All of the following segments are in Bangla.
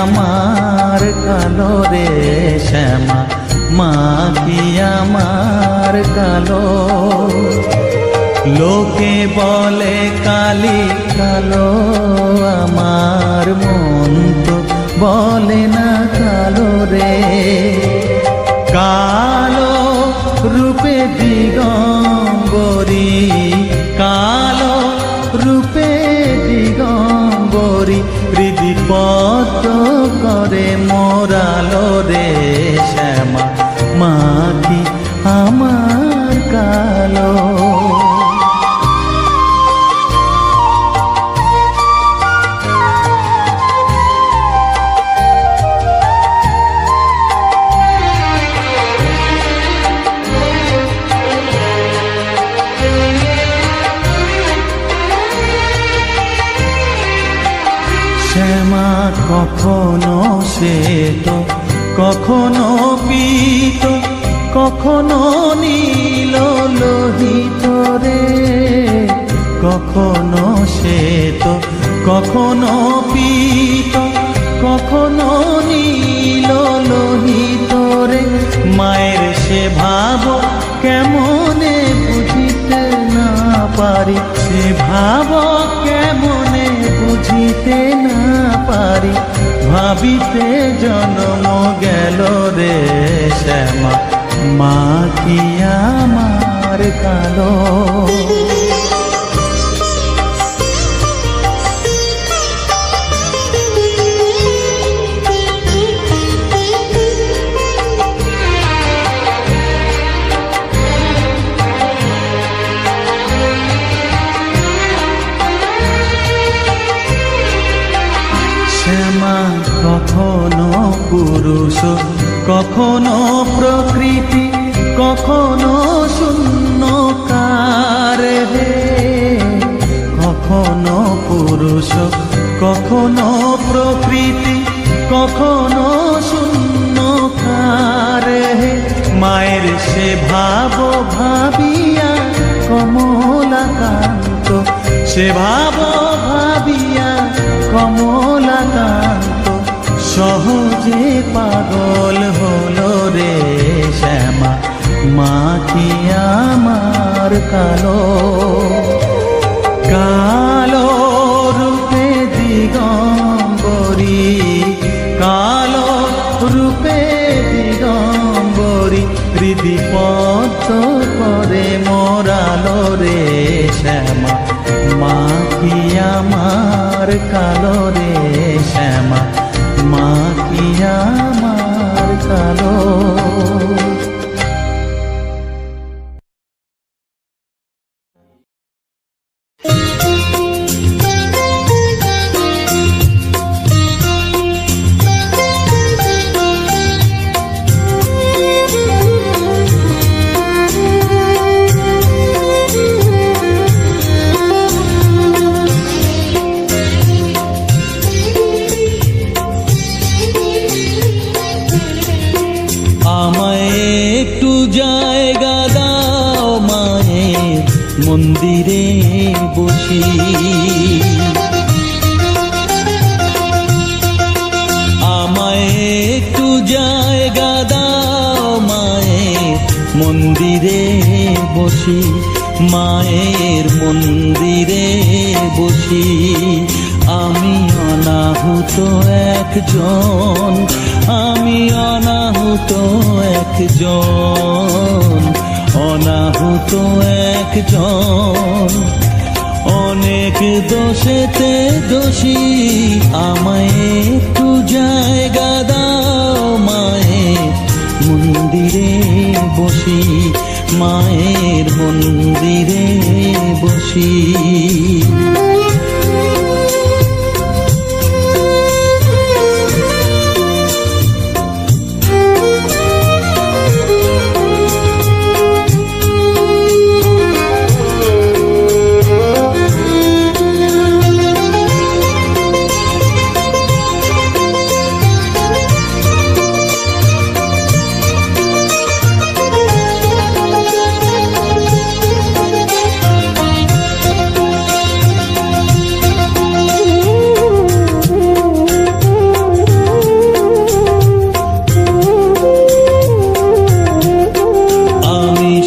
আমার কালো রে শ্যামা, মা কি আমার কালো। লোকে বলে কালি কালো, আমার মন তো বলে না কালো রে। কালো রূপে দিগম্বরী, কালো রূপে দিগম্বরী, হৃদিপদ্ম করে মোরালো রে শ্যামা, মা কি আমার কালো। শ্যামা কখনো শ্বেত, কখনো পীত, কখনো নীল লোহিত রে। কখনো শ্বেত, কখনো পীত, কখনো নীল লোহিত রে। মায়ের সে ভাব কেমনে বুঝিতে না পারি, সে ভাব কেমনে বুঝিতে না পারি, ভাবিতে জন্ম গেল রে শ্যামা, মা কি আমার কালো। শ্যামা কখনো পুরুষ, কখনো প্রকৃতি, কখনো শূন্যকার হে। কখনো পুরুষ, কখনো প্রকৃতি, কখনো শূন্যকার হে। মায়ের সে ভাব ভাবিয়া কমলাকান্ত, সে ভাব ভাবিয়া কমলাকান্ত, সহজে পাগল হলো রে শ্যামা, মা কি আমার কালো। কালো রূপে দিগম্বরী, কালো রূপে দিগম্বরী, হৃদিপদ্ম করে মোরালো রে শ্যামা, মা কি আমার কালো রে শ্যামা, মা কি আমার কালো। মন্দিরে বসি, আমায় একটু জায়গা দাও মায়ের মন্দিরে বসি, মায়ের মন্দিরে বসি। আমি অনাহুত একজন, আমি অনাহুত একজন, অনাহুত একজন। অনেক দোষেতে দোষী, আমায় একটু জায়গা দাও মায়ের মন্দিরে বসি, মায়ের মন্দিরে বসি।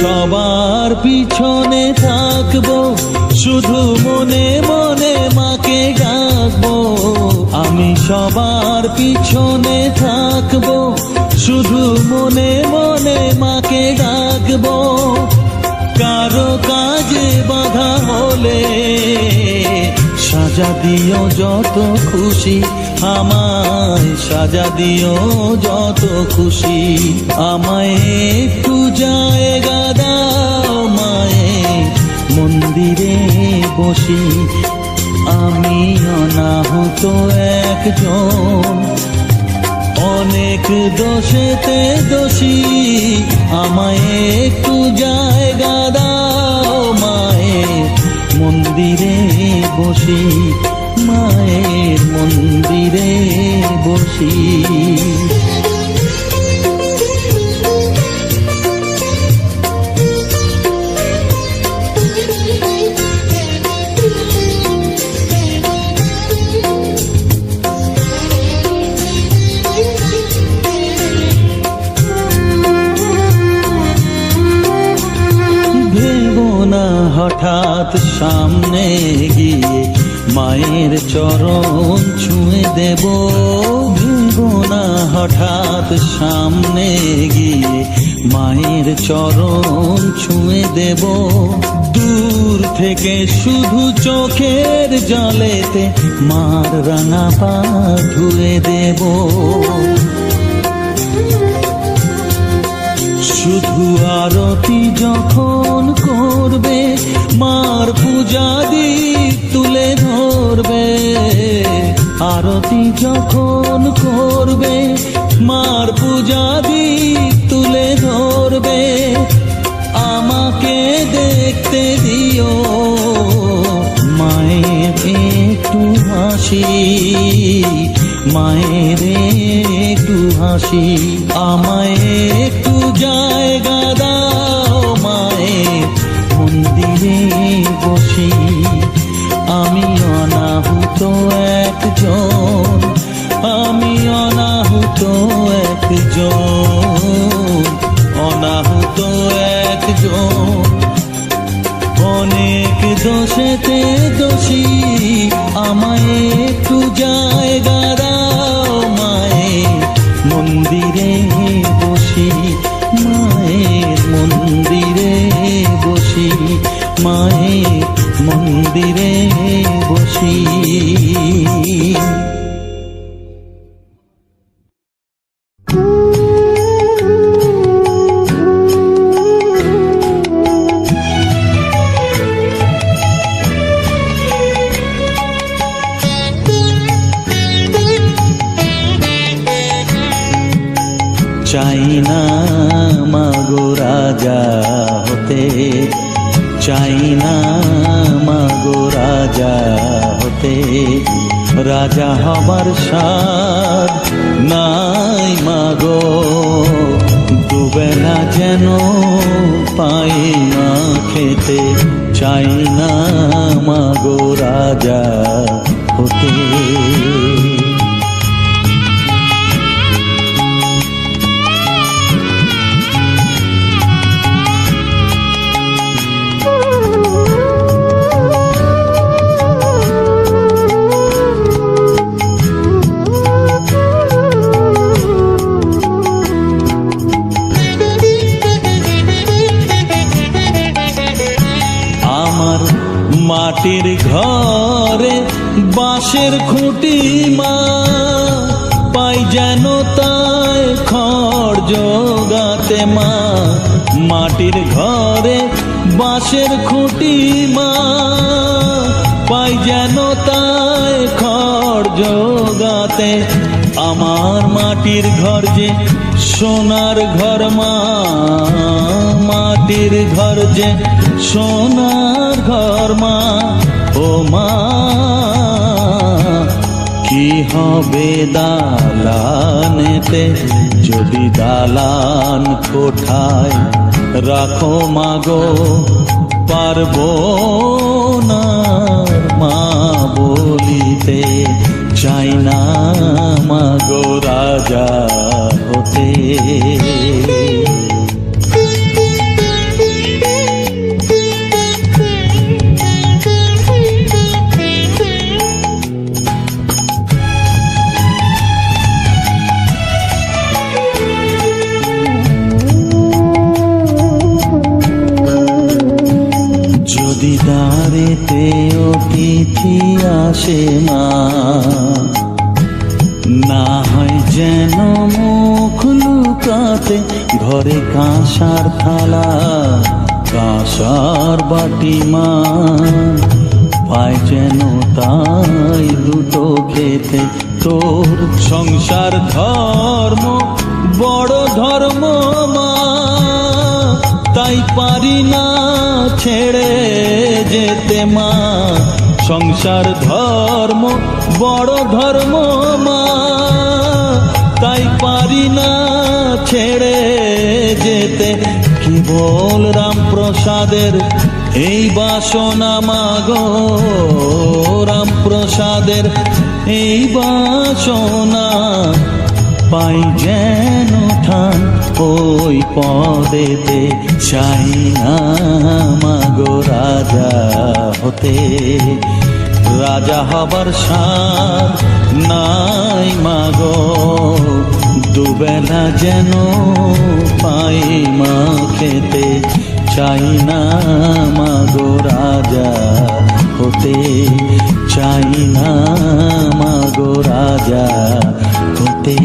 সবার পিছনে থাকবো, শুধু মনে মনে মাকে ডাকবো। আমি সবার পিছনে থাকবো, শুধু মনে মনে মাকে ডাকবো। কারো কাজে বাধা হলে সাজা দিও যত খুশি, আমায় সাজা দিও যত খুশি। আমায় একটু জায়গা দাও মায়ের মন্দিরে বসি। আমি অনাহুত একজন, অনেক দোষেতে দোষী। আমায় একটু জায়গা দাও মায়ের মন্দিরে বসি, মায়ের মন্দিরে বসি। হঠাৎ সামনে গিয়ে মায়ের চরণ ছুঁয়ে দেব। ভেবো না হঠাৎ সামনে গিয়ে মায়ের চরণ ছুঁয়ে দেব। দূর থেকে শুধু চোখের জলেতে মার রাঙা পা ধুয়ে দেব। শুধু আরতি যখন করবে মার পূজা দীপ তুলে ধরবে। আরতি যখন করবে মার পূজা দীপ তুলে ধরবে। আমাকে দেখতে দিও মায়ের একটু হাসি, মায়ের একটু হাসি। আমায় একটু জায়গা দাও মায়ের মন্দিরে বসি। আমি অনাহুত একজন, আমি অনাহুত একজন, অনাহুত একজন। অনেক দোষেতে দোষী। আমায় একটু জায়গা দাও মায়ের মন্দিরে বসি, মায়ের মন্দিরে বসি, মায়ের মন্দিরে বসি। চাই না মাগো রাজা হতে, চাই না মাগো রাজা হতে। রাজা হবার স্বাদ নাই মাগো, দুবেলা যেন পাই না খেতে। চাই না মাগো রাজা হতে। মাটির ঘরে বাঁশের খুঁটি মা, পাই যেন তাই খড় জোগাতে মা। মাটির ঘরে বাঁশের খুঁটি মা, পাই যেন তাই খড় জোগাতে। আমার মাটির ঘর যে সোনার ঘর মা, মাটির ঘর যে সোনার ঘর মা। ও মা কি হবে দালানেতে যদি দালান কোঠায় রাখো মাগো, পারবো না মা বলিতে। চাই না মাগো রাজা হতে। যদি দ্বারেতে অতিথি আসে মা, না হয় যেন মুখ লুকাতে ঘরে কাঁসার থালা কাঁসার বাটি মা, পায় যেন তাই দুটো খেতে। তোর সংসার ধর্ম বড় ধর্ম মা, তাই পারি না ছেড়ে যেতে মা। সংসার ধর্ম বড় ধর্ম মা, তাই পারি না ছেড়ে যেতে। কেবল রামপ্রসাদের এই বাসনা মাগো, রামপ্রসাদের এই বাসনা, পাই যেন ঠান ওই পদেতে। চাই না মাগো রাজা হতে, রাজা হবার সার নাই মাগো, দুবেলা যেন পাই মা খেতে। চাই না মাগো রাজা হতে, চাই না মাগো রাজা হতে।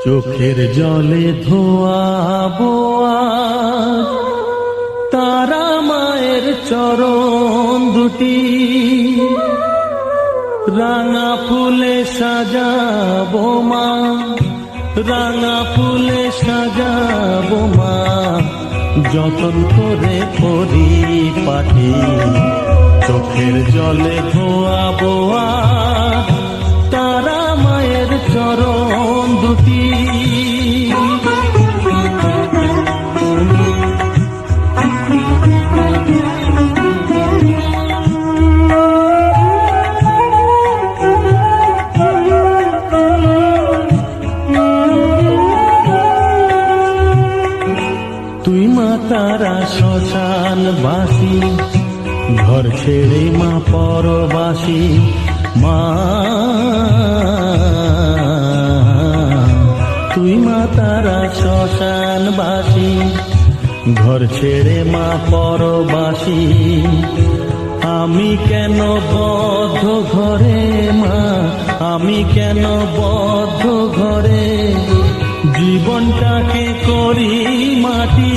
চোখের জলে ধোয়াবো আজ তারা মায়ের চরণ দুটি, রাঙা ফুলে সাজাবো মা, রাঙা ফুলে সাজাবো মা, যতন করে পরিপাটি। চোখের জলে ধোয়াবো আজ তারা মায়ের চরণ দুটি, তুই মা তারা শ্মশান বাসী, ঘর ছেড়ে মা পরবাসী মা, তুই মা তারা শ্মশান বাসী, ঘর ছেড়ে মা পরবাসী। আমি কেন বদ্ধ ঘরে মা, আমি কেন বদ্ধ ঘরে, জীবনটাকে করি মাটি।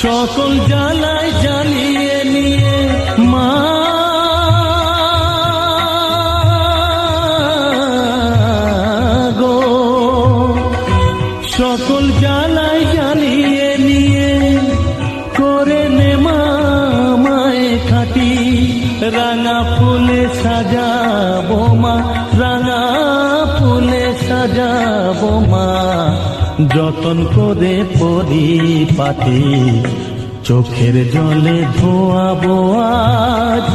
সকল জ্বালায় জ্বালিয়ে নিয়ে মা গো, সকল জ্বালায় জ্বালিয়ে নিয়ে করে নে মা মায়ে খাটি। রাঙা ফুলে সাজাবো মা, রাঙা ফুলে সাজাবো মা, যতন করে পরিপাটি। চোখের জলে ধোয়াবো আজ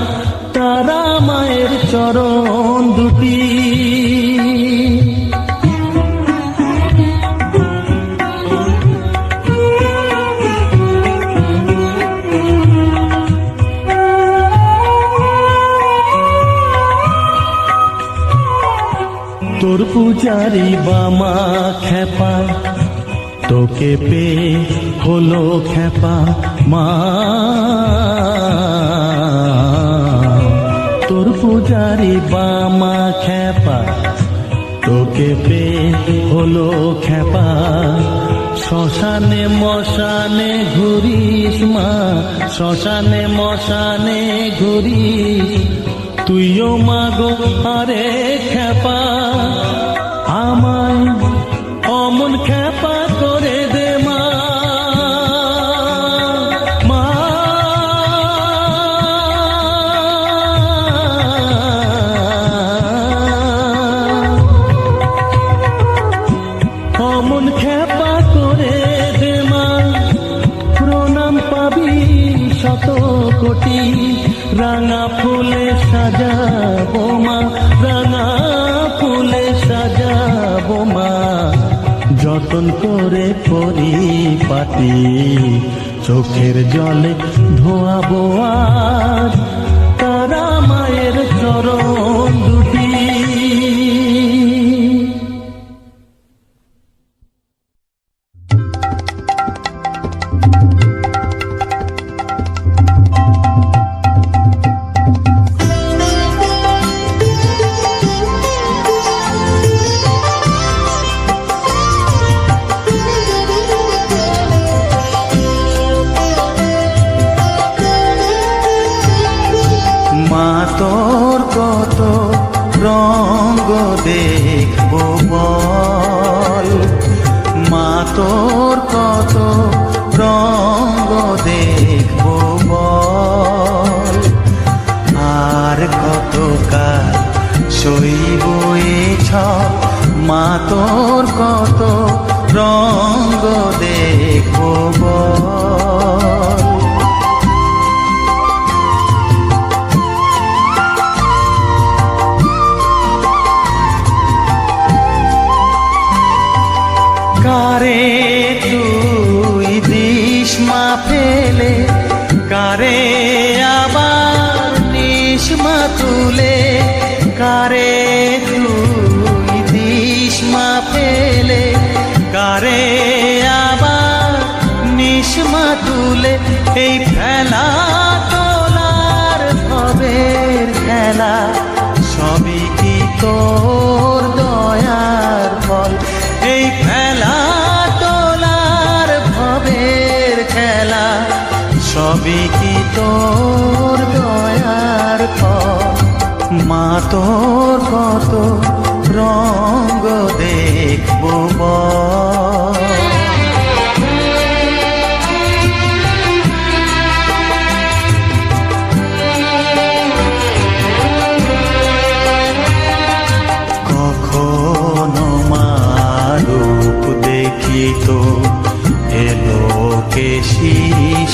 তারা মায়ের চরণ দুটি। তোর পূজারি বামা খেপা, তোকে পে হলো খেপা মা, তোর পূজারি বামা খেপা, তোকে পে হলো খেপা। শ্মশানে মশানে ঘুরিস মা, শ্মশানে মশানে ঘুরিস, তুইও মাগো আরে খেপা। আমায় অমন খেপা করে দে মা, মা অমন খেপা করে দে মা, প্রণাম পাবি শত কোটি রাঙা ফুলে সাজাবো মা, রাঙা ফুলে সাজাবো মা, যতন করে পরিপাটি চোখের জলে ধোয়াবো আজ তারা মায়ের চরণ দুটি। মা তোর কত রঙ্গ দেখবো বল, মা তোর কত রঙ্গ দেখবো বল, আর কতকাল সইব এ ছল, মা তোর কত রঙ্গ দেখবো বল। কারে তুই দিস মা ফেলে, কারে আবার নিস মা তুলে, কারে তুই দিস মা ফেলে, কারে আবার নিস মা তুলে, এই খেলা তোলার ভবের খেলা সবই কি তোর দয়ার ফল, এই খেলা তোলার ভবের খেলা সবই কি তোর দয়ার ফল, মা তোর কত রঙ্গ দেখবো বল। কখনো মা রূপ দেখিত এলো কেশি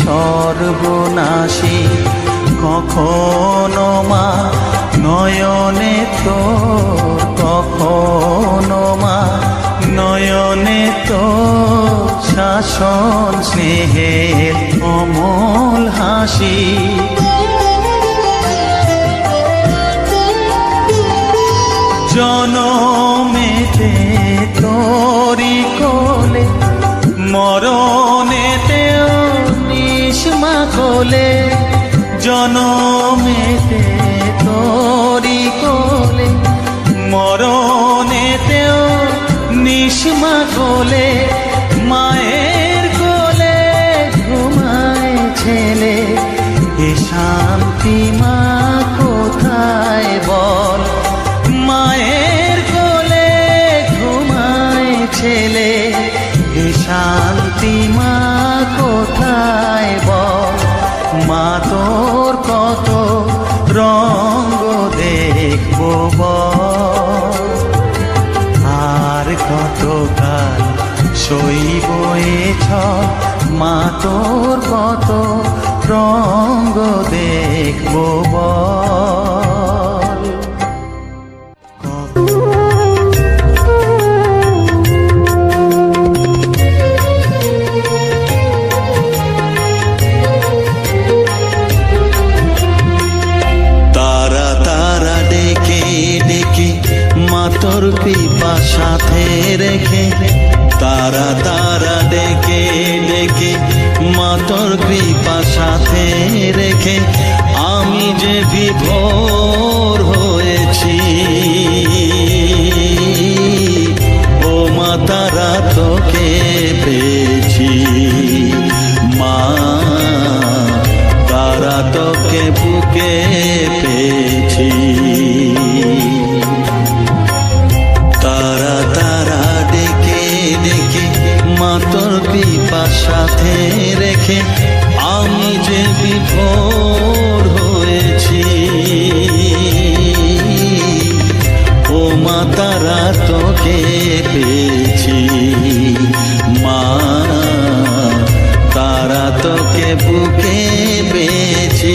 সর্বনাশী, কখনো মা নয়নে তোর, কখনো মা নয়নে তোর শাসন স্নেহের অমল হাসি, জনমেতে তোরি কোলে, মরণেতেও নিস মা কোলে, জনমেতে তোরি কোলে, মরণেতেও নিস মা কোলে, মায়ের কোলে ঘুমায় ছেলে, এ শান্তি মা কোথায় বল, মায়ের কোলে ঘুমায় ছেলে, এ শান্তি মা কোথায় বল, মা তোর কত রঙ্গ দেখবো বল, আর কতকাল সইব এ ছল, মা তোর কত রঙ্গ দেখবো বল। তারা তারা ডেকে ডেকে মা তোর কৃপা সাথে রেখে, তারা তারা ডেকে ডেকে মা তোর কৃপা সাথে রেখে, আমি যে বিভোর হয়েছি, ও মা তারা তোকে পেয়েছি, মা তারা তোকে বুকে পেয়েছি, তারা তারা ডেকে ডেকে মা তোর কৃপা সাথে রেখে, আমি যে বিভোর হয়েছি, ও মা তারা তোকে পেয়েছি, মা তারা তোকে বুকে পেয়েছি।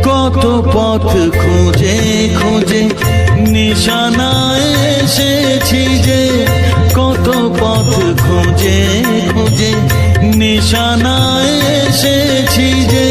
কত পথ খুঁজে খুঁজে নিশানায় এসেছি যে, কত পথ খুঁজে খুঁজে নিশানায় এসেছি যে,